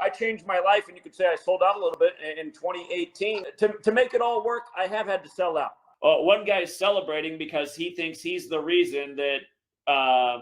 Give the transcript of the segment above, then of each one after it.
I changed my life, and you could say I sold out a little bit in 2018. To make it all work, I have had to sell out. One guy's celebrating because he thinks he's the reason that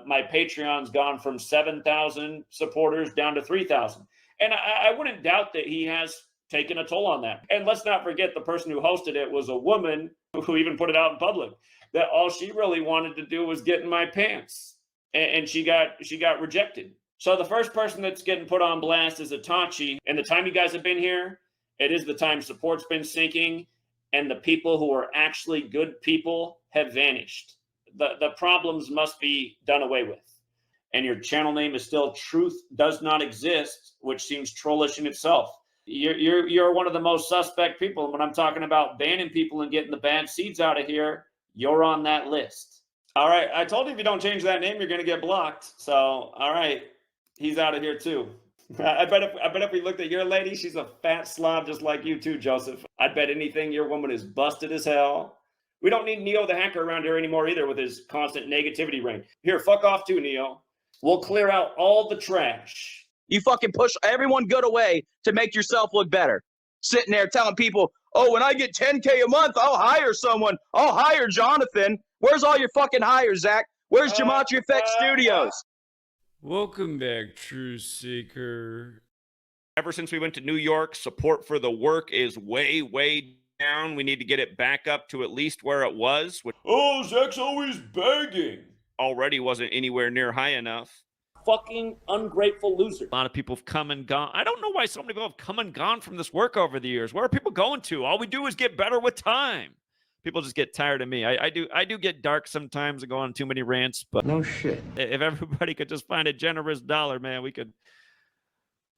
my Patreon's gone from 7,000 supporters down to 3,000. And I wouldn't doubt that he has taken a toll on that. And let's not forget the person who hosted it was a woman who even put it out in public, that all she really wanted to do was get in my pants. And she got rejected. So the first person that's getting put on blast is Itachi. And the time you guys have been here, it is the time support's been sinking, and the people who are actually good people have vanished. The problems must be done away with. And your channel name is still TruthDoesNotExist, which seems trollish in itself. You're one of the most suspect people. When I'm talking about banning people and getting the bad seeds out of here, you're on that list. All right, I told you if you don't change that name, you're going to get blocked. So, all right, he's out of here too. I bet if we looked at your lady, she's a fat slob just like you too, Joseph. I'd bet anything your woman is busted as hell. We don't need NeoTheHacker around here anymore either with his constant negativity reign. Here, fuck off too, Neo. We'll clear out all the trash. You fucking push everyone good away to make yourself look better. Sitting there telling people, oh, when I get 10K a month, I'll hire someone. I'll hire Jonathan. Where's all your fucking hires, Zach? Where's Gematria Effect Studios? Welcome back, True Seeker. Ever since we went to New York, support for the work is way, way down. We need to get it back up to at least where it was. Which Zach's always begging. already wasn't anywhere near high enough. Fucking ungrateful loser. A lot of people have come and gone. I don't know why so many people have come and gone from this work over the years. Where are people going to? All we do is get better with time. People just get tired of me. I do get dark sometimes and go on too many rants, but no shit. If everybody could just find a generous dollar, man, we could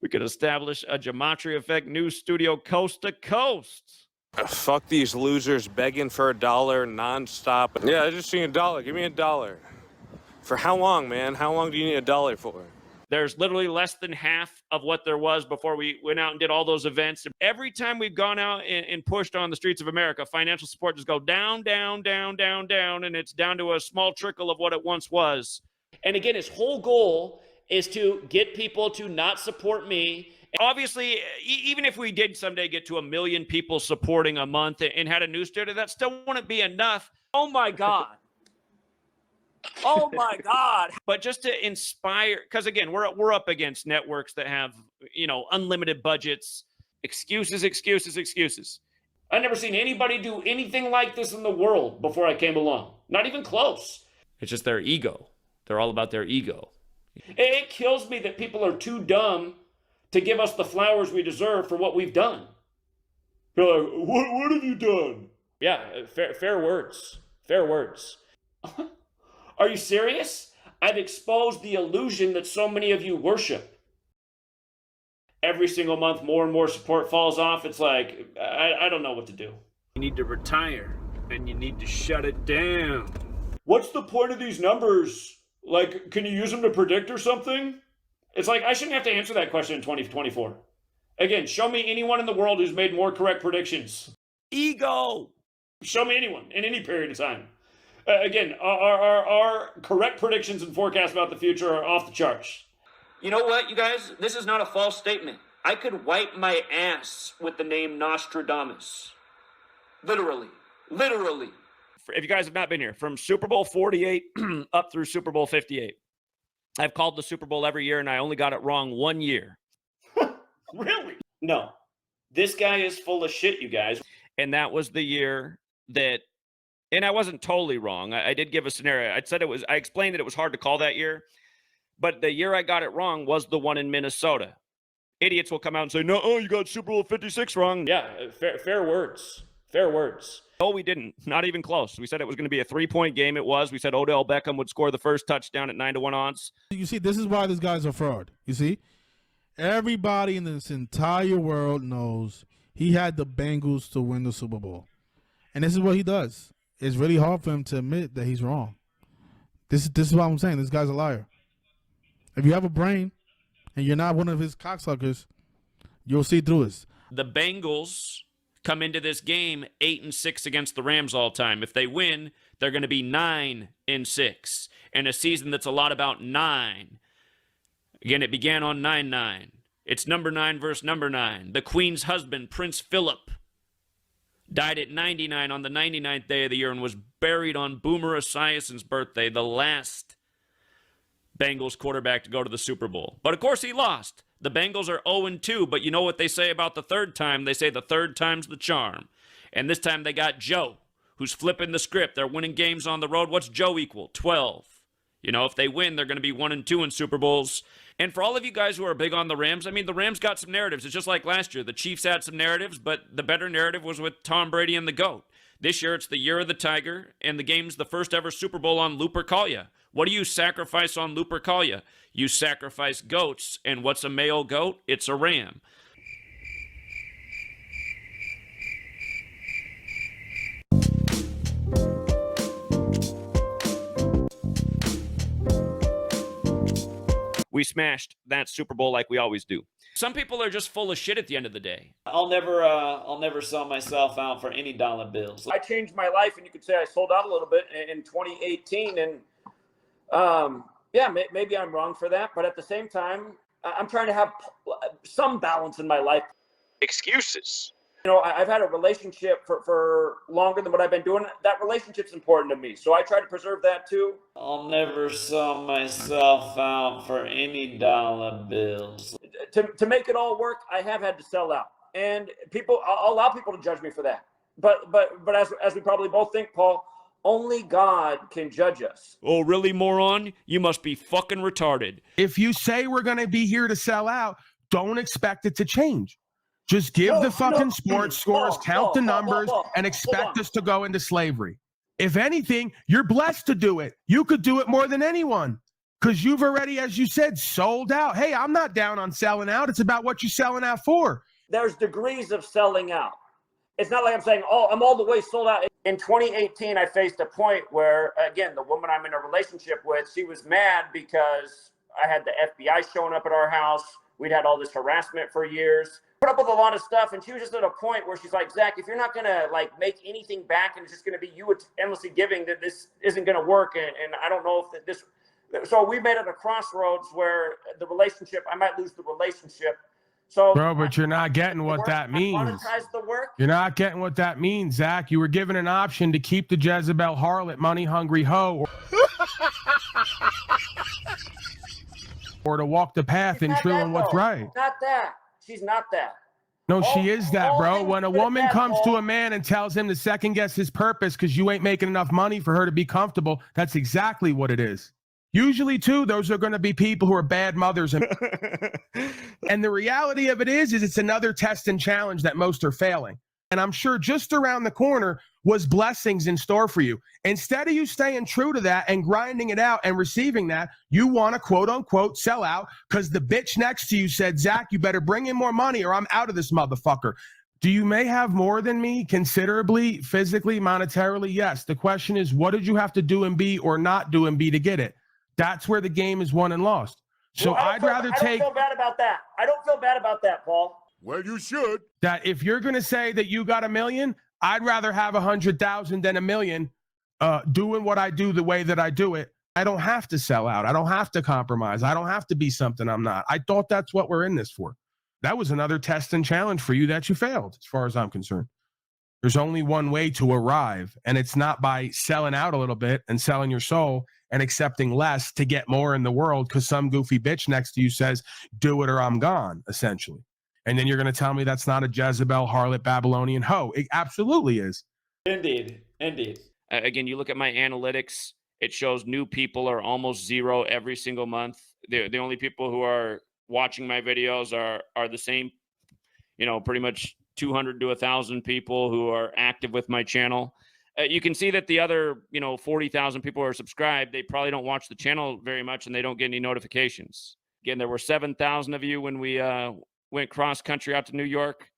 establish a Gematria Effect news studio coast to coast. Fuck these losers begging for $1 nonstop. Yeah, I just need $1. Give me $1. For how long, man? How long do you need $1 for? There's literally less than half of what there was before we went out and did all those events. Every time we've gone out and pushed on the streets of America, financial support just go down, down, down, down, down, and it's down to a small trickle of what it once was. And again, his whole goal is to get people to not support me. Obviously, even if we did someday get to 1 million people supporting a month and had a news studio, that still wouldn't be enough. Oh my God. Oh my God. But just to inspire, because again, we're up against networks that have, unlimited budgets. Excuses, excuses, excuses. I've never seen anybody do anything like this in the world before I came along. Not even close. It's just their ego. They're all about their ego. It kills me that people are too dumb to give us the flowers we deserve for what we've done. They're like, what have you done? Yeah, fair words. Fair words. Are you serious? I've exposed the illusion that so many of you worship. Every single month, more and more support falls off. It's like, I don't know what to do. You need to retire, and you need to shut it down. What's the point of these numbers? Like, can you use them to predict or something? It's like, I shouldn't have to answer that question in 2024. Again, show me anyone in the world who's made more correct predictions. Ego! Show me anyone in any period of time. Again, our correct predictions and forecasts about the future are off the charts. You know what, you guys? This is not a false statement. I could wipe my ass with the name Nostradamus. Literally. Literally. If you guys have not been here, from Super Bowl 48 up through Super Bowl 58, I've called the Super Bowl every year, and I only got it wrong 1 year. Really? No. This guy is full of shit, you guys. And that was the year that, and I wasn't totally wrong. I did give a scenario. I explained that it was hard to call that year, but the year I got it wrong was the one in Minnesota. Idiots will come out and say, no, you got Super Bowl 56 wrong. Yeah, fair words. Fair words. No, we didn't. Not even close. We said it was going to be a 3-point game. It was. We said Odell Beckham would score the first touchdown at 9-1 odds. You see, this is why this guy's a fraud. You see? Everybody in this entire world knows he had the Bengals to win the Super Bowl. And this is what he does. It's really hard for him to admit that he's wrong. This is what I'm saying. This guy's a liar. If you have a brain and you're not one of his cocksuckers, you'll see through it. The Bengals come into this game 8-6 against the Rams all time. If they win, they're going to be 9-6 in a season that's a lot about 9. Again, it began on 9-9. It's number 9 versus number 9. The Queen's husband, Prince Philip, died at 99 on the 99th day of the year and was buried on Boomer Esiason's birthday, the last Bengals quarterback to go to the Super Bowl. But of course he lost. The Bengals are 0-2, but you know what they say about the third time? They say the third time's the charm. And this time they got Joe, who's flipping the script. They're winning games on the road. What's Joe equal? 12. You know, if they win, they're going to be 1-2 in Super Bowls. And for all of you guys who are big on the Rams, I mean, the Rams got some narratives. It's just like last year. The Chiefs had some narratives, but the better narrative was with Tom Brady and the GOAT. This year, it's the year of the Tiger, and the game's the first ever Super Bowl on Lupercalia. What do you sacrifice on Lupercalia? You sacrifice goats, and what's a male goat? It's a ram. We smashed that Super Bowl like we always do. Some people are just full of shit at the end of the day. I'll never sell myself out for any dollar bills. I changed my life, and you could say I sold out a little bit in 2018. And yeah, maybe I'm wrong for that. But at the same time, I'm trying to have some balance in my life. Excuses. You know, I've had a relationship for longer than what I've been doing. That relationship's important to me, so I try to preserve that too. I'll never sell myself out for any dollar bills. To make it all work, I have had to sell out, and I'll allow people to judge me for that. But as we probably both think, Paul, only God can judge us. Oh, really, moron? You must be fucking retarded. If you say we're going to be here to sell out, don't expect it to change. Just give the fucking sports scores, count the numbers, and expect us to go into slavery. If anything, you're blessed to do it. You could do it more than anyone because you've already, as you said, sold out. Hey, I'm not down on selling out. It's about what you're selling out for. There's degrees of selling out. It's not like I'm saying, oh, I'm all the way sold out. In 2018, I faced a point where, again, the woman I'm in a relationship with, she was mad because I had the FBI showing up at our house. We'd had all this harassment for years. Put up with a lot of stuff, and she was just at a point where she's like, Zach, if you're not gonna like make anything back and it's just gonna be you endlessly giving, that this isn't gonna work, and I don't know if this. So we made it a crossroads where the relationship, I might lose the relationship. So, bro, but you're not getting what that means. Monetize the work. You're not getting what that means, Zach. You were given an option to keep the Jezebel harlot, money hungry hoe, or to walk the path in true and what's right. Not that. She's not that. No, she is that, bro. When a woman comes to a man and tells him to second guess his purpose because you ain't making enough money for her to be comfortable, that's exactly what it is. Usually, too, those are going to be people who are bad mothers. And the reality of it is it's another test and challenge that most are failing. And I'm sure just around the corner was blessings in store for you. Instead of you staying true to that and grinding it out and receiving that, you want to quote unquote sell out because the bitch next to you said, Zach, you better bring in more money or I'm out of this motherfucker. Do you may have more than me considerably, physically, monetarily? Yes. The question is, what did you have to do and be or not do and be to get it? That's where the game is won and lost. So well, I don't feel bad about that. I don't feel bad about that, Paul. Well, you should. That if you're going to say that you got $1 million, I'd rather have 100,000 than $1 million doing what I do the way that I do it. I don't have to sell out. I don't have to compromise. I don't have to be something I'm not. I thought that's what we're in this for. That was another test and challenge for you that you failed, as far as I'm concerned. There's only one way to arrive, and it's not by selling out a little bit and selling your soul and accepting less to get more in the world because some goofy bitch next to you says, do it or I'm gone, essentially. And then you're going to tell me that's not a Jezebel, harlot, Babylonian hoe. It absolutely is. Indeed. Again, you look at my analytics, it shows new people are almost zero every single month. The only people who are watching my videos are the same, pretty much 200 to 1,000 people who are active with my channel. You can see that the other, 40,000 people who are subscribed, they probably don't watch the channel very much and they don't get any notifications. Again, there were 7,000 of you when we went cross country out to New York.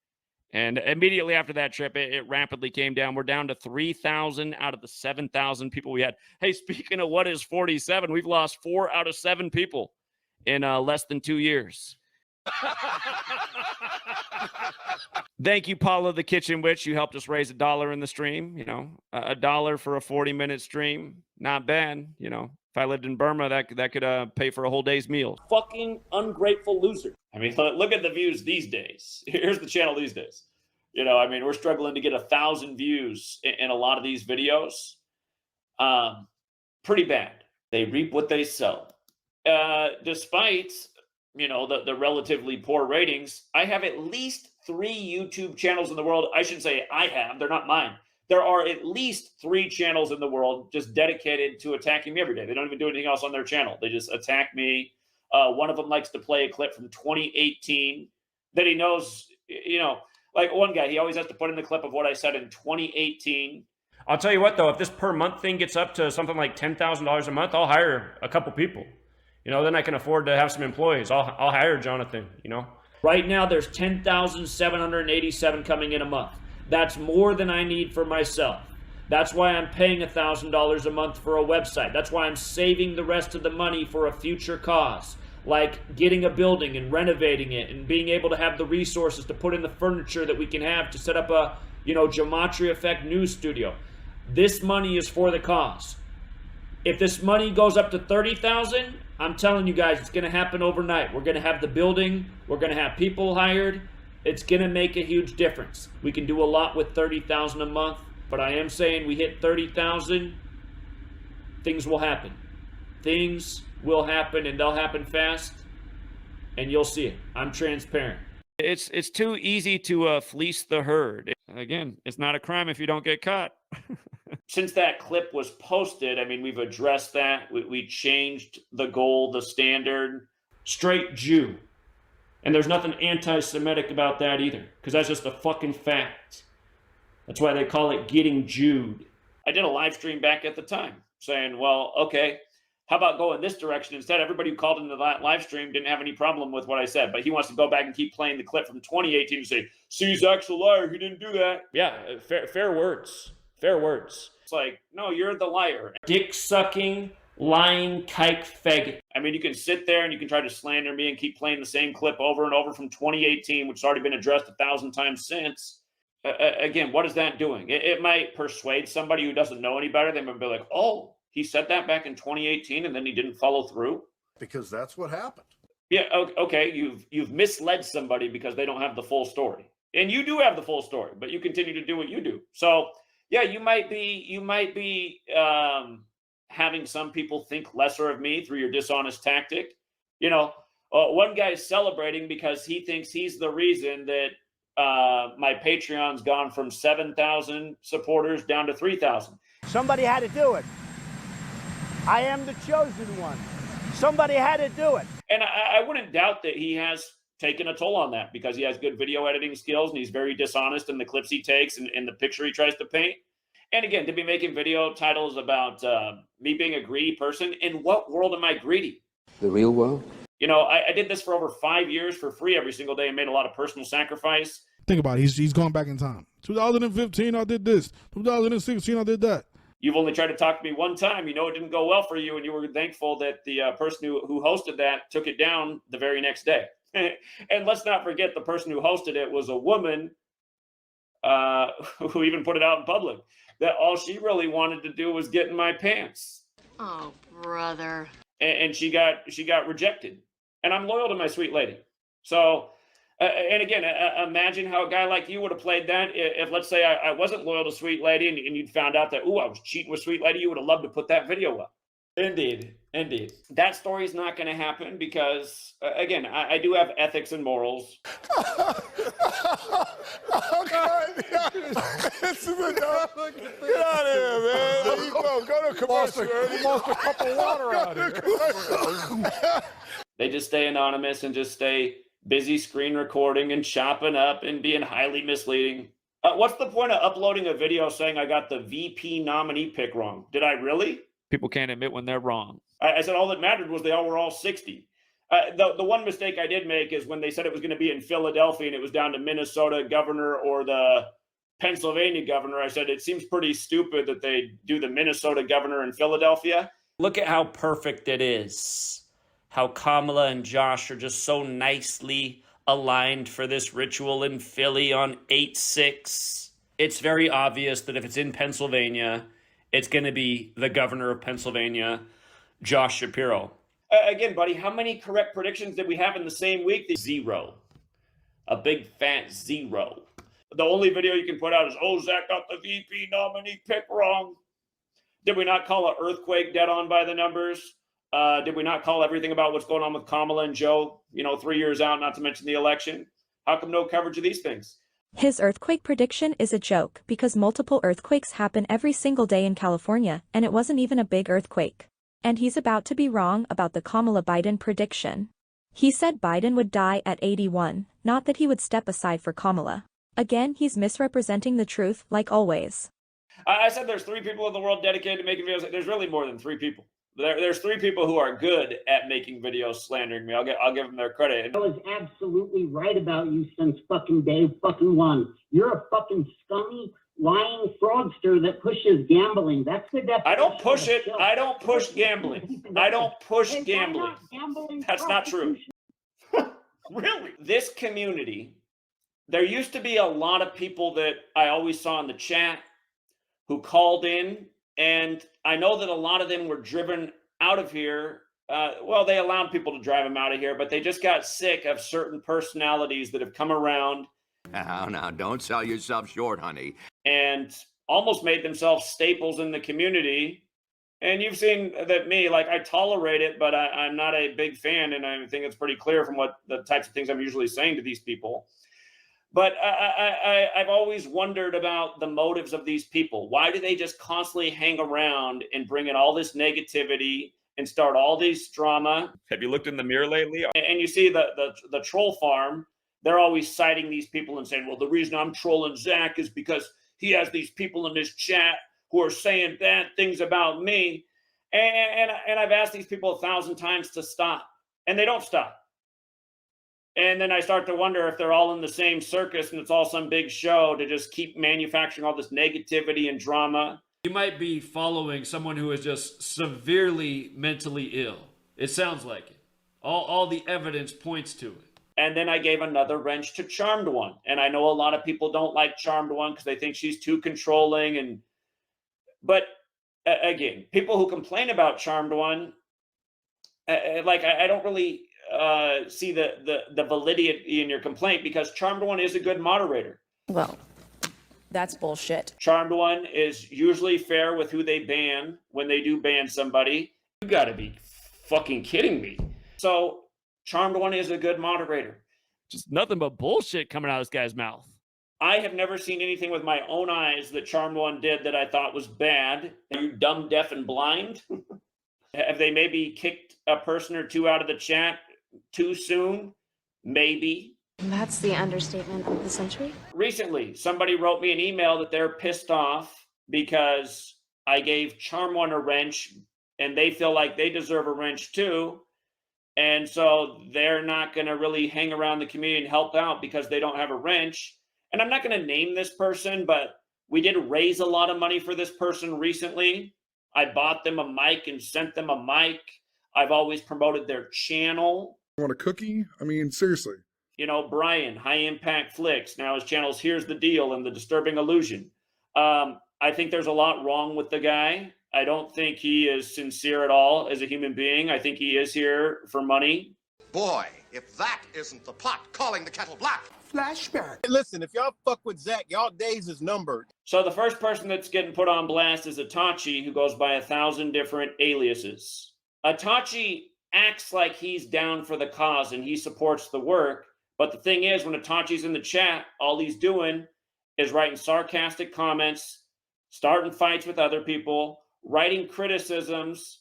And immediately after that trip, it rapidly came down. We're down to 3,000 out of the 7,000 people we had. Hey, speaking of what is 47, we've lost 4 out of 7 people in less than 2 years. Thank you, Paula the Kitchen Witch. You helped us raise $1 in the stream. $1 for a 40-minute stream. Not bad. If I lived in Burma, that could pay for a whole day's meal. Fucking ungrateful loser. I mean, look at the views these days. Here's the channel these days. You know, I mean, we're struggling to get 1,000 views in a lot of these videos. Pretty bad. They reap what they sow. Despite, you know, the relatively poor ratings, I have at least 3 YouTube channels in the world. I shouldn't say I have, they're not mine. There are at least 3 channels in the world just dedicated to attacking me every day. They don't even do anything else on their channel. They just attack me. One of them likes to play a clip from 2018 that he knows, you know, like one guy, he always has to put in the clip of what I said in 2018. I'll tell you what, though, if this per month thing gets up to something like $10,000 a month, I'll hire a couple people. You know, then I can afford to have some employees. I'll hire Jonathan, you know. Right now, there's 10,787 coming in a month. That's more than I need for myself. That's why I'm paying $1,000 a month for a website. That's why I'm saving the rest of the money for a future cause, like getting a building and renovating it and being able to have the resources to put in the furniture that we can have to set up a, you know, geometry effect news studio. This money is for the cause. If this money goes up to 30,000, I'm telling you guys, it's going to happen overnight. We're going to have the building. We're going to have people hired. It's going to make a huge difference. We can do a lot with 30,000 a month, but I am saying we hit 30,000, things will happen. Things will happen, and they'll happen fast, and you'll see it. I'm transparent. It's too easy to fleece the herd. Again, it's not a crime if you don't get caught. Since that clip was posted, I mean, we've addressed that. We changed the goal, the standard. Straight Jew. And there's nothing anti-Semitic about that either, because that's just a fucking fact. That's why they call it getting Jewed. I did a live stream back at the time saying, well, okay, how about going this direction instead? Everybody who called into that live stream didn't have any problem with what I said, but he wants to go back and keep playing the clip from 2018 and say, see, Zach's a liar, he didn't do that. Yeah, fair words. Fair words. It's like, no, you're the liar. Dick-sucking, lying kike faggot. I mean, you can sit there and you can try to slander me and keep playing the same clip over and over from 2018, which has already been addressed 1,000 times since. Again, what is that doing? It might persuade somebody who doesn't know any better. They might be like, oh, he said that back in 2018 and then he didn't follow through. Because that's what happened. Yeah, okay, you've misled somebody because they don't have the full story. And you do have the full story, but you continue to do what you do. So, yeah, you might be having some people think lesser of me through your dishonest tactic. You know, one guy's celebrating because he thinks he's the reason that my Patreon's gone from 7,000 supporters down to 3,000. Somebody had to do it. I am the chosen one. Somebody had to do it. And I wouldn't doubt that he has taken a toll on that because he has good video editing skills and he's very dishonest in the clips he takes and the picture he tries to paint. And again, to be making video titles about me being a greedy person, in what world am I greedy? The real world? You know, I did this for over 5 years for free every single day and made a lot of personal sacrifice. Think about it. He's going back in time. 2015, I did this. 2016, I did that. You've only tried to talk to me one time. You know it didn't go well for you, and you were thankful that the person who hosted that took it down the very next day. And let's not forget the person who hosted it was a woman who even put it out in public. That all she really wanted to do was get in my pants. Oh, brother. And she got rejected. And I'm loyal to my sweet lady. So, and again, imagine how a guy like you would have played that if let's say, I wasn't loyal to Sweet Lady and you'd found out that, ooh, I was cheating with Sweet Lady. You would have loved to put that video up. Indeed. That story's not going to happen because, again, I do have ethics and morals. Oh, God. This is enough. Get out of here, man. There you go. Go to commercial. You lost a cup of water out here. They just stay anonymous and just stay busy screen recording and chopping up and being highly misleading. What's the point of uploading a video saying I got the VP nominee pick wrong? Did I really? People can't admit when they're wrong. I said all that mattered was they all were all 60. The one mistake I did make is when they said it was going to be in Philadelphia and it was down to Minnesota governor or the Pennsylvania governor. I said it seems pretty stupid that they do the Minnesota governor in Philadelphia. Look at how perfect it is. How Kamala and Josh are just so nicely aligned for this ritual in Philly on 8/6. It's very obvious that if it's in Pennsylvania, it's going to be the governor of Pennsylvania, Josh Shapiro. Again, buddy, how many correct predictions did we have in the same week? 0. A big fat 0. The only video you can put out is, oh, Zach got the VP nominee pick wrong. Did we not call an earthquake dead on by the numbers? Did we not call everything about what's going on with Kamala and Joe, 3 years out, not to mention the election? How come no coverage of these things? His earthquake prediction is a joke because multiple earthquakes happen every single day in California, and it wasn't even a big earthquake. And he's about to be wrong about the Kamala Biden prediction. He said Biden would die at 81, not that he would step aside for Kamala. Again, he's misrepresenting the truth, like always. I said there's 3 people in the world dedicated to making videos. There's really more than 3 people. There's 3 people who are good at making videos slandering me. I'll give them their credit. I was absolutely right about you since fucking day fucking one. You're a fucking scummy, lying fraudster that pushes gambling. That's the definition. I don't push it. I don't push gambling. I don't push gambling. That's not true. Really? This community, there used to be a lot of people that I always saw in the chat who called in, and I know that a lot of them were driven out of here. Well, they allowed people to drive them out of here, but they just got sick of certain personalities that have come around. Now, don't sell yourself short, honey. And almost made themselves staples in the community. And you've seen that me, like, I tolerate it, but I'm not a big fan, and I think it's pretty clear from what the types of things I'm usually saying to these people. But I've always wondered about the motives of these people. Why do they just constantly hang around and bring in all this negativity and start all this drama? Have you looked in the mirror lately? And you see the troll farm, they're always citing these people and saying, well, the reason I'm trolling Zach is because he has these people in his chat who are saying bad things about me. And I've asked these people 1,000 times to stop, and they don't stop. And then I start to wonder if they're all in the same circus and it's all some big show to just keep manufacturing all this negativity and drama. You might be following someone who is just severely mentally ill. It sounds like it. All the evidence points to it. And then I gave another wrench to Charmed One. And I know a lot of people don't like Charmed One because they think she's too controlling. But again, people who complain about Charmed One, I don't really see the validity in your complaint, because Charmed One is a good moderator. Well, that's bullshit. Charmed One is usually fair with who they ban when they do ban somebody. You gotta be fucking kidding me. So Charmed One is a good moderator. Just nothing but bullshit coming out of this guy's mouth. I have never seen anything with my own eyes that Charmed One did that I thought was bad. Are you dumb, deaf, and blind? Have they maybe kicked a person or 2 out of the chat too soon? Maybe. That's the understatement of the century. Recently, somebody wrote me an email that they're pissed off because I gave Charm One a wrench and they feel like they deserve a wrench too. And so they're not going to really hang around the community and help out because they don't have a wrench. And I'm not going to name this person, but we did raise a lot of money for this person recently. I bought them a mic and sent them a mic. I've always promoted their channel. Want a cookie? I mean, seriously. Brian, High Impact Flicks. Now his channel's Here's the Deal and The Disturbing Illusion. I think there's a lot wrong with the guy. I don't think he is sincere at all as a human being. I think he is here for money. Boy, if that isn't the pot calling the kettle black. Flashback. Listen, if y'all fuck with Zach, y'all days is numbered. So the first person that's getting put on blast is Itachi, who goes by 1,000 different aliases. Itachi acts like he's down for the cause and he supports the work. But the thing is, when Itachi's in the chat, all he's doing is writing sarcastic comments, starting fights with other people, writing criticisms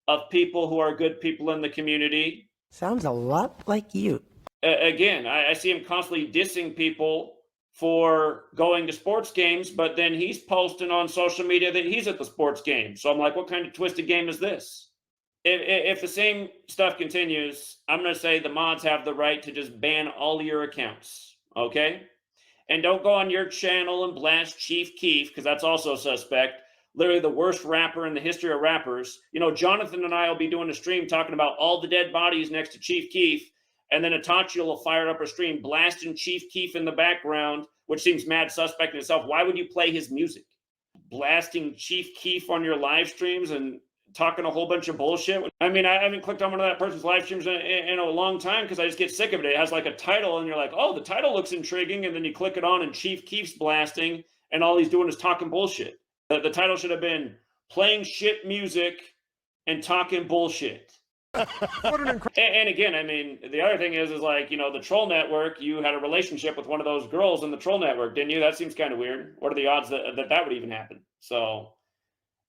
of people who are good people in the community. Sounds a lot like you. Again, I see him constantly dissing people for going to sports games, but then he's posting on social media that he's at the sports game. So I'm like, what kind of twisted game is this? If the same stuff continues, I'm going to say the mods have the right to just ban all your accounts, okay? And don't go on your channel and blast Chief Keef, because that's also suspect. Literally the worst rapper in the history of rappers. Jonathan and I will be doing a stream talking about all the dead bodies next to Chief Keef, and then Itachi will fire up a stream blasting Chief Keef in the background, which seems mad suspect in itself. Why would you play his music? Blasting Chief Keef on your live streams and talking a whole bunch of bullshit. I mean, I haven't clicked on one of that person's live streams in a long time because I just get sick of it. It has like a title and you're like, oh, the title looks intriguing. And then you click it on and Chief Keef's blasting and all he's doing is talking bullshit. The title should have been playing shit music and talking bullshit. And again, I mean, the other thing is like, you know, the troll network, you had a relationship with one of those girls in the troll network, didn't you? That seems kind of weird. What are the odds that would even happen? So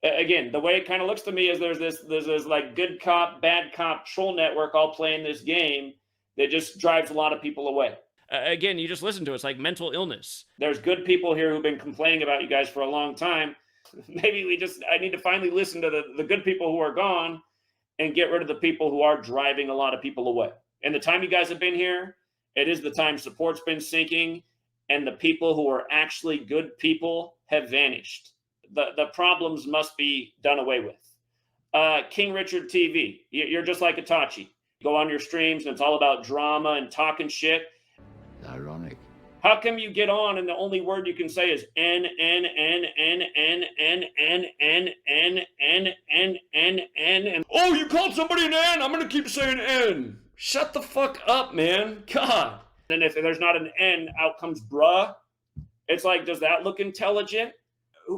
again, the way it kind of looks to me is there's this like good cop, bad cop troll network all playing this game that just drives a lot of people away. Again, you just listen to it. It's like mental illness. There's good people here who've been complaining about you guys for a long time. Maybe I need to finally listen to the good people who are gone and get rid of the people who are driving a lot of people away. And the time you guys have been here, it is the time support's been sinking and the people who are actually good people have vanished. The problems must be done away with. KingRichardTV, you're just like Itachi. Go on your streams and it's all about drama and talking shit. Ironic. How come you get on and the only word you can say is N, N, N, N, N, N, N, N, N, N, N, N, N, and oh, you called somebody an N? I'm gonna keep saying N. Shut the fuck up, man. God. And if there's not an N, out comes bruh. It's like, does that look intelligent?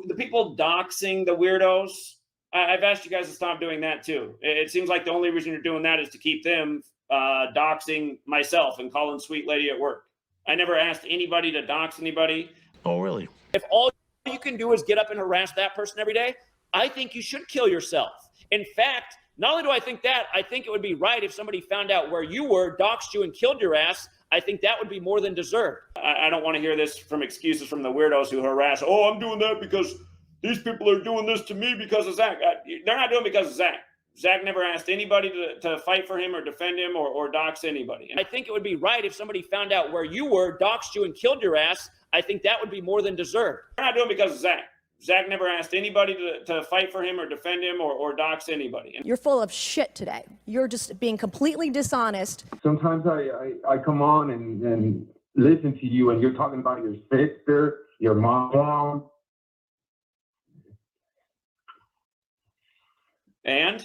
The people doxing the weirdos, I've asked you guys to stop doing that too. It seems like the only reason you're doing that is to keep them doxing myself and calling Sweet Lady at work. I never asked anybody to dox anybody. Oh, really? If all you can do is get up and harass that person every day, I think you should kill yourself. In fact, not only do I think that, I think it would be right if somebody found out where you were, doxed you, and killed your ass. I think that would be more than deserved. I don't want to hear this from excuses from the weirdos who harass. Oh, I'm doing that because these people are doing this to me because of Zach. They're not doing it because of Zach. Zach never asked anybody to fight for him or defend him or dox anybody. And I think it would be right if somebody found out where you were, doxed you, and killed your ass. I think that would be more than deserved. They're not doing it because of Zach. Zach never asked anybody to fight for him or defend him or dox anybody. You're full of shit today. You're just being completely dishonest. Sometimes I come on and listen to you and you're talking about your sister, your mom. And?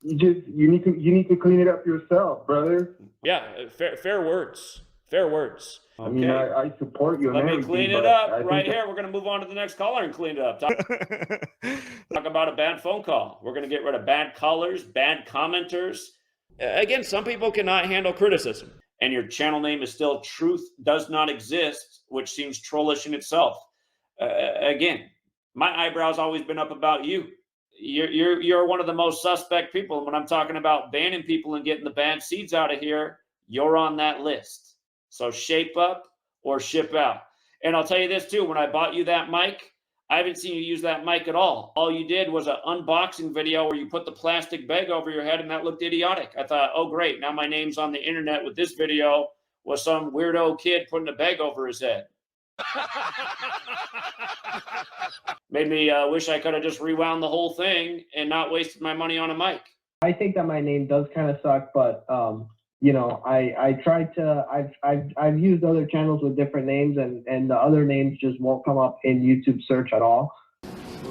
You need to clean it up yourself, brother. Yeah, fair words. Fair words. Okay. I mean, I support you. Let me clean it up right here. We're going to move on to the next caller and clean it up. Talk about a bad phone call. We're going to get rid of bad callers, bad commenters. Again, some people cannot handle criticism. And your channel name is still TruthDoesNotExist, which seems trollish in itself. Again, my eyebrow's always been up about you. You're one of the most suspect people. And when I'm talking about banning people and getting the bad seeds out of here, you're on that list. So shape up or ship out. And I'll tell you this too, when I bought you that mic, I haven't seen you use that mic at all. All you did was an unboxing video where you put the plastic bag over your head and that looked idiotic. I thought, oh great, now my name's on the internet with this video with some weirdo kid putting a bag over his head. Made me wish I could have just rewound the whole thing and not wasted my money on a mic. I think that my name does kind of suck, but you know, I tried to. I've used other channels with different names, and the other names just won't come up in YouTube search at all.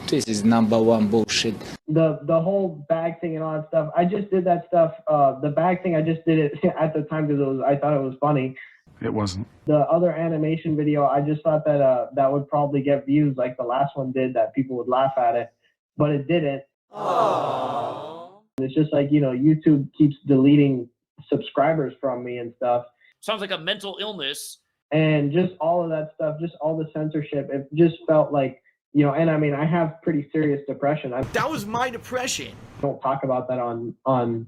This is #1 bullshit. The whole bag thing and all that stuff. I just did that stuff. The bag thing, I just did it at the time because I thought it was funny. It wasn't. The other animation video, I just thought that that would probably get views like the last one did, that people would laugh at it, but it didn't. Aww. It's just like, you know, YouTube keeps deleting subscribers from me and stuff. Sounds like a mental illness. And just all of that stuff, just all the censorship, it just felt like, you know, and I mean, I have pretty serious depression. That was my depression. I don't talk about that on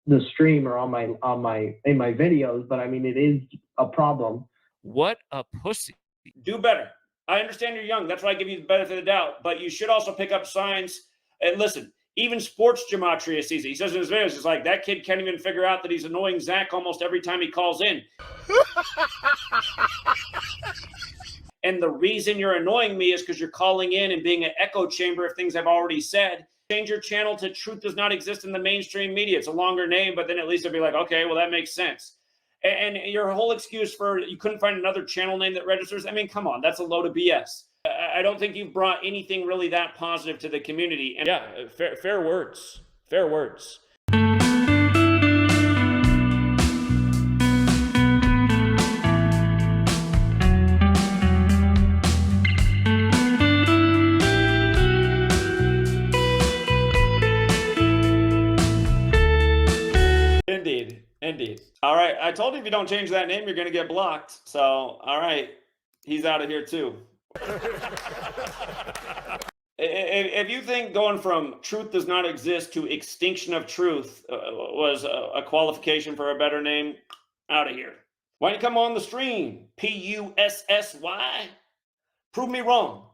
the stream or in my videos, but I mean, it is a problem. What a pussy. Do better. I understand you're young. That's why I give you the benefit of the doubt. But you should also pick up signs. And listen, even sports gematria sees it. He says in his videos, it's like, that kid can't even figure out that he's annoying Zach almost every time he calls in. And the reason you're annoying me is because you're calling in and being an echo chamber of things I've already said. Change your channel to Truth Does Not Exist in the mainstream media. It's a longer name, but then at least it'll be like, okay, well, that makes sense. And your whole excuse for you couldn't find another channel name that registers, I mean, come on, that's a load of BS. I don't think you've brought anything really that positive to the community. And yeah, fair words. Fair words. Indeed. All right. I told you if you don't change that name, you're going to get blocked. So, all right. He's out of here too. If you think going from truth does not exist to extinction of truth was a qualification for a better name, out of here. Why don't you come on the stream? Pussy. Prove me wrong.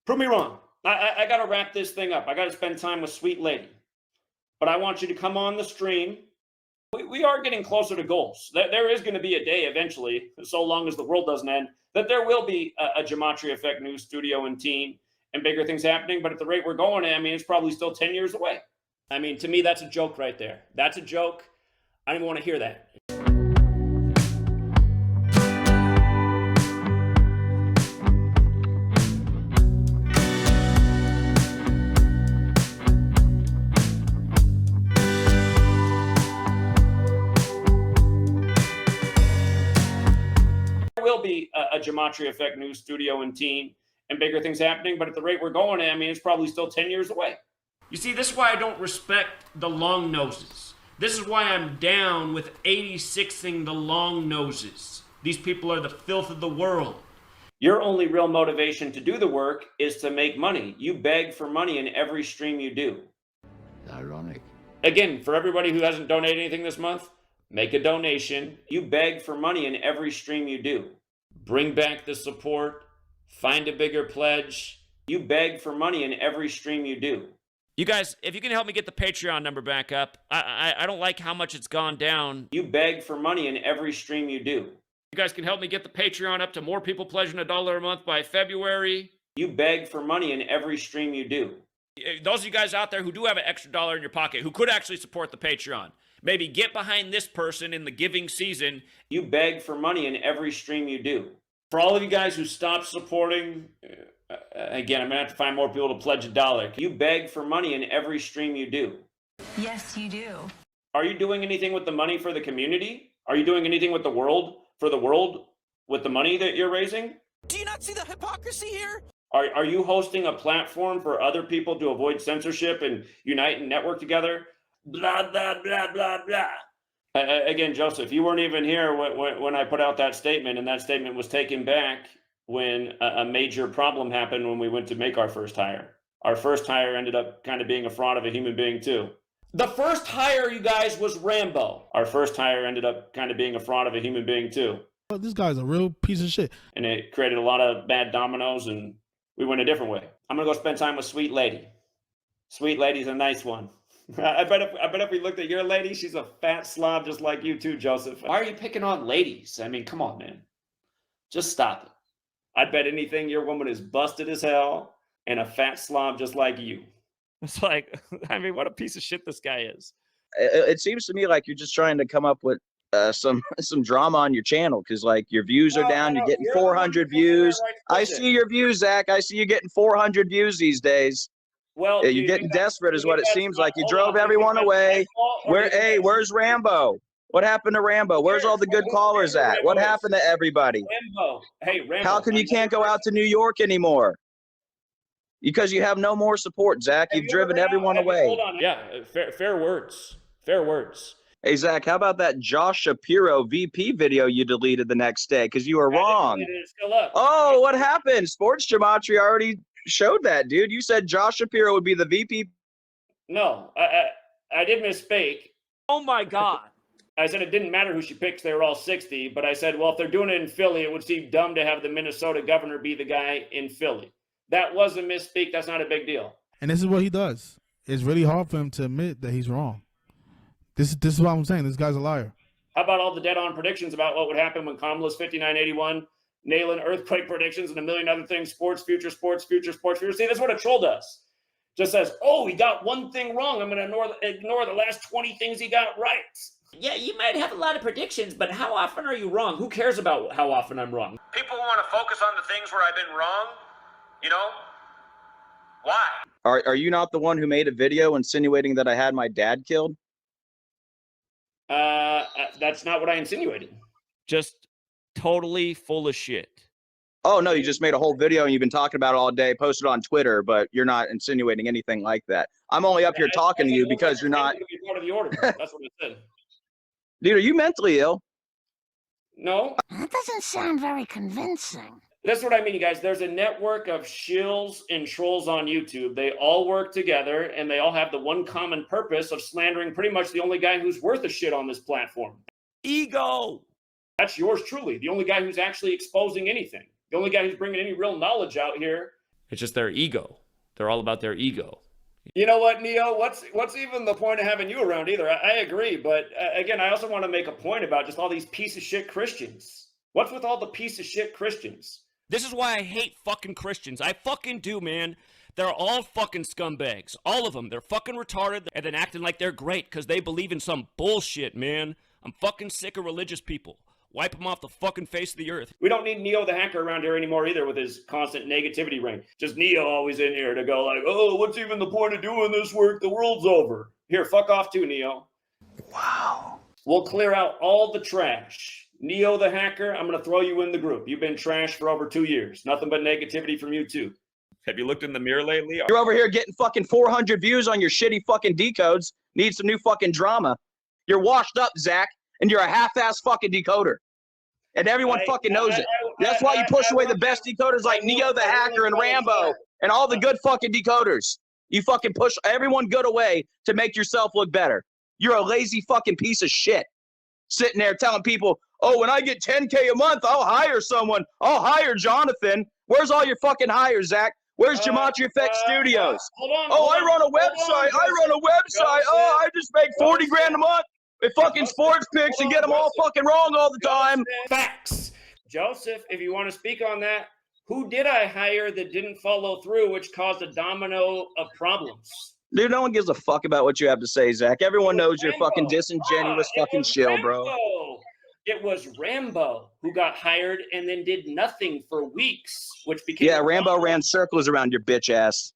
Prove me wrong. I got to wrap this thing up. I got to spend time with Sweet Lady. But I want you to come on the stream. We are getting closer to goals. There is going to be a day eventually, so long as the world doesn't end, that there will be a Gematria Effect news studio and team and bigger things happening. But at the rate we're going, I mean, it's probably still 10 years away. I mean, to me, that's a joke right there. That's a joke. I don't even want to hear that. Will be a Gematria Effect news studio and team and bigger things happening, but at the rate we're going, I mean, it's probably still 10 years away. You see, this is why I don't respect the long noses. This is why I'm down with 86ing the long noses. These people are the filth of the world. Your only real motivation to do the work is to make money. You beg for money in every stream you do. Ironic. Again, for everybody who hasn't donated anything this month, make a donation. You beg for money in every stream you do. Bring back the support. Find a bigger pledge. You beg for money in every stream you do. You guys, if you can help me get the Patreon number back up, I don't like how much it's gone down. You beg for money in every stream you do. You guys can help me get the Patreon up to more people pledging $1 a month by February. You beg for money in every stream you do. Those of you guys out there who do have an extra dollar in your pocket, who could actually support the Patreon, maybe get behind this person in the giving season. You beg for money in every stream you do. For all of you guys who stopped supporting, again, I'm going to have to find more people to pledge $1. You beg for money in every stream you do. Yes, you do. Are you doing anything with the money for the community? Are you doing anything with the world, for the world, with the money that you're raising? Do you not see the hypocrisy here? Are you hosting a platform for other people to avoid censorship and unite and network together? Blah, blah, blah, blah, blah. Again, Joseph, you weren't even here when I put out that statement, and that statement was taken back when a major problem happened when we went to make our first hire. Our first hire ended up kind of being a fraud of a human being, too. The first hire, you guys, was Rambo. Our first hire ended up kind of being a fraud of a human being, too. Oh, this guy's a real piece of shit. And it created a lot of bad dominoes, and we went a different way. I'm going to go spend time with Sweet Lady. Sweet Lady's a nice one. I bet if we looked at your lady, she's a fat slob just like you too, Joseph. Why are you picking on ladies? I mean, come on, man. Just stop it. I'd bet anything your woman is busted as hell and a fat slob just like you. It's like, I mean, what a piece of shit this guy is. It seems to me like you're just trying to come up with some drama on your channel because like your views are down. You're getting 400 views. I see your views, Zach. I see you getting 400 views these days. Well, you're getting desperate is what it seems like. You drove everyone away. Where's Rambo? What happened to Rambo? Where's all the good callers at? What happened to everybody? Rambo. Hey, Rambo. How come you can't go out to New York anymore? Because you have no more support, Zach. You've driven everyone away. Hold on. Yeah, fair words. Fair words. Hey, Zach, how about that Josh Shapiro VP video you deleted the next day? Because you were wrong. It's still up. Oh, what happened? Sports Gematria already showed that, dude. You said Josh Shapiro would be the VP. No, I did misspeak. Oh my God. I said it didn't matter who she picked. They were all 60. But I said, well, if they're doing it in Philly, it would seem dumb to have the Minnesota governor be the guy in Philly. That was a misspeak. That's not a big deal. And this is what he does. It's really hard for him to admit that he's wrong. This is what I'm saying. This guy's a liar. How about all the dead-on predictions about what would happen when Kamala's 5981, nailing earthquake predictions and a million other things, sports future. See, that's what a troll does. Just says, oh, he got one thing wrong. I'm going to ignore the last 20 things he got right. Yeah, you might have a lot of predictions, but how often are you wrong? Who cares about how often I'm wrong? People want to focus on the things where I've been wrong, You know? Why? Are you not the one who made a video insinuating that I had my dad killed? That's not what I insinuated. Just totally full of shit. Oh, no, you just made a whole video and you've been talking about it all day, posted on Twitter, but you're not insinuating anything like that. I'm only up here talking to you because you're not. Part of the order. That's what I said. Dude, are you mentally ill? No. That doesn't sound very convincing. That's what I mean, you guys. There's a network of shills and trolls on YouTube. They all work together, and they all have the one common purpose of slandering pretty much the only guy who's worth a shit on this platform. Ego. That's yours truly. The only guy who's actually exposing anything. The only guy who's bringing any real knowledge out here. It's just their ego. They're all about their ego. You know what, Neo? What's even the point of having you around either? I agree, but again, I also want to make a point about just all these piece of shit Christians. What's with all the piece of shit Christians? This is why I hate fucking Christians. I fucking do, man. They're all fucking scumbags. All of them. They're fucking retarded and then acting like they're great because they believe in some bullshit, man. I'm fucking sick of religious people. Wipe them off the fucking face of the earth. We don't need NeoTheHacker around here anymore either with his constant negativity reign. Just Neo always in here to go like, oh, what's even the point of doing this work? The world's over. Here, fuck off too, Neo. Wow. We'll clear out all the trash. NeoTheHacker, I'm going to throw you in the group. You've been trash for over 2 years. Nothing but negativity from you too. Have you looked in the mirror lately? You're over here getting fucking 400 views on your shitty fucking decodes. Need some new fucking drama. You're washed up, Zach, and you're a half-ass fucking decoder. And everyone fucking knows it. That's why you push away the best decoders like NeoTheHacker and Rambo and all the good fucking decoders. You fucking push everyone good away to make yourself look better. You're a lazy fucking piece of shit. Sitting there telling people, oh, when I get 10K a month, I'll hire someone. I'll hire Jonathan. Where's all your fucking hires, Zach? Where's Gematria Effect Studios? I run a website. Oh, I just make 40 grand a month with fucking sports picks and get them all fucking wrong all the time. Facts. Joseph, if you want to speak on that, who did I hire that didn't follow through, which caused a domino of problems? Dude, no one gives a fuck about what you have to say, Zach. Everyone knows you're fucking disingenuous fucking shill, bro. It was Rambo who got hired and then did nothing for weeks, which became... Yeah, Rambo ran circles around your bitch ass.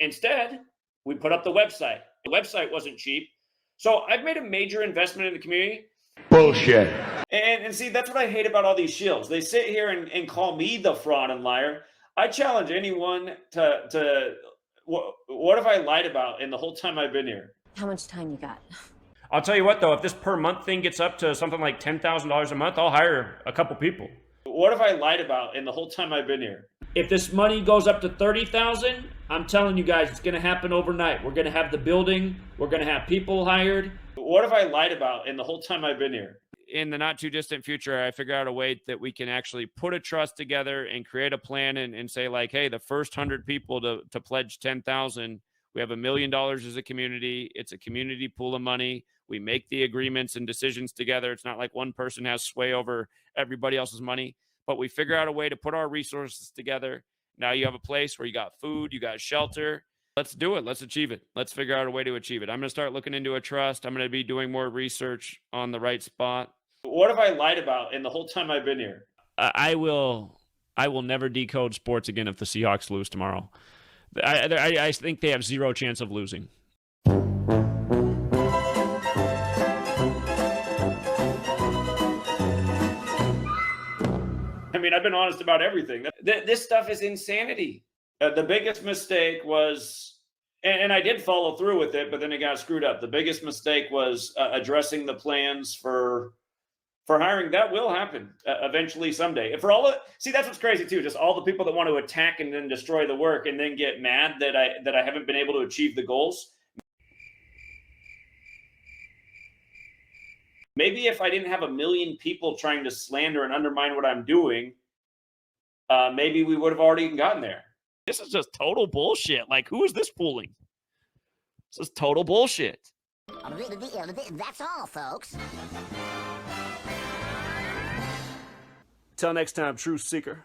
Instead, we put up the website. The website wasn't cheap. So I've made a major investment in the community. Bullshit. And see, that's what I hate about all these shills. They sit here and call me the fraud and liar. I challenge anyone to what have I lied about in the whole time I've been here? How much time you got? I'll tell you what, though, if this per month thing gets up to something like $10,000 a month, I'll hire a couple people. What have I lied about in the whole time I've been here? If this money goes up to 30,000, I'm telling you guys, it's going to happen overnight. We're going to have the building. We're going to have people hired. What have I lied about in the whole time I've been here? In the not too distant future, I figure out a way that we can actually put a trust together and create a plan and say like, hey, the first 100 people to pledge 10,000, we have $1 million as a community. It's a community pool of money. We make the agreements and decisions together. It's not like one person has sway over everybody else's money, but we figure out a way to put our resources together. Now you have a place where you got food, you got shelter. Let's do it. Let's achieve it. Let's figure out a way to achieve it. I'm going to start looking into a trust. I'm going to be doing more research on the right spot. What have I lied about in the whole time I've been here? I will never decode sports again if the Seahawks lose tomorrow. I think they have zero chance of losing. I mean, I've been honest about everything. This stuff is insanity. The biggest mistake was, and I did follow through with it, but then it got screwed up. The biggest mistake was addressing the plans for hiring. That will happen eventually someday. For all see, that's what's crazy too. Just all the people that want to attack and then destroy the work and then get mad that I haven't been able to achieve the goals. Maybe if I didn't have 1 million people trying to slander and undermine what I'm doing, maybe we would have already gotten there. This is just total bullshit. Like, who is this fooling? This is total bullshit. That's all, folks. Till next time, Truth Seeker.